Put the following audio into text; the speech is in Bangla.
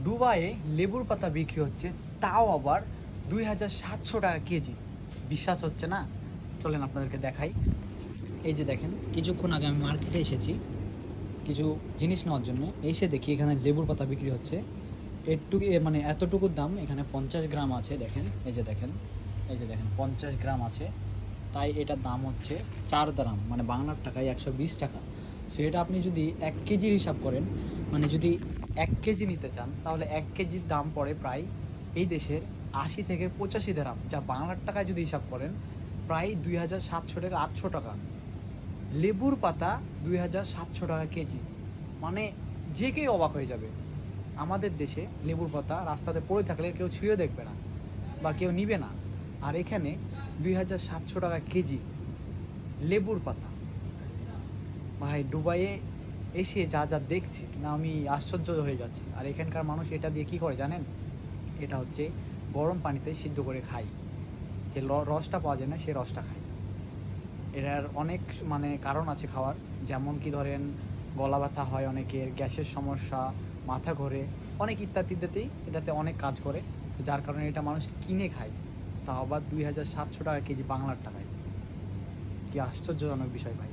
দুবাইয়ে লেবুর পাতা বিক্রি হচ্ছে, তাও আবার 2700 টাকা কেজি। বিশ্বাস হচ্ছে না? চলেন আপনাদেরকে দেখাই। এই যে দেখেন, কিছুক্ষণ আগে আমি মার্কেটে এসেছি কিছু জিনিস নেওয়ার জন্য। এসে দেখি এখানে লেবুর পাতা বিক্রি হচ্ছে। মানে এতটুকুর দাম এখানে 50 গ্রাম আছে। দেখেন, এই যে দেখেন, এই যে দেখেন 50 গ্রাম আছে। তাই এটার দাম হচ্ছে 4 দ্রাম, মানে বাংলার টাকায় 120 টাকা। সো এটা আপনি যদি 1 কেজির হিসাব করেন, মানে যদি 1 কেজি নিতে চান, তাহলে 1 কেজির দাম পড়ে প্রায় এই দেশের 80 থেকে 85 দ্রাম, যা বাংলার টাকায় যদি হিসাব করেন প্রায় 2700 থেকে 800 টাকা। লেবুর পাতা 2700 টাকা কেজি, মানে যে কেউ অবাক হয়ে যাবে। আমাদের দেশে লেবুর পাতা রাস্তাতে পড়ে থাকলে কেউ ছুঁয়ে দেখবে না বা কেউ নিবে না, আর এখানে 2700 টাকা কেজি লেবুর পাতা। ভাই, দুবাইয়ে এসে যা যা দেখছি না, আমি আশ্চর্য হয়ে যাচ্ছি। আর এখানকার মানুষ এটা দিয়ে কী করে জানেন? এটা হচ্ছে গরম পানিতে সিদ্ধ করে খায়, যে রসটা পাওয়া যায় না সে রসটা খায়। এটার অনেক মানে কারণ আছে খাওয়ার, যেমন কি ধরেন গলা ব্যথা হয় অনেকের, গ্যাসের সমস্যা, মাথা ঘোরে, অনেক ইত্যাদি ইত্যাদি এটাতে অনেক কাজ করে। তো যার কারণে এটা মানুষ কিনে খায়, তাও আবার 2700 টাকা কেজি বাংলার টাকায়। কি আশ্চর্যজনক বিষয় ভাই।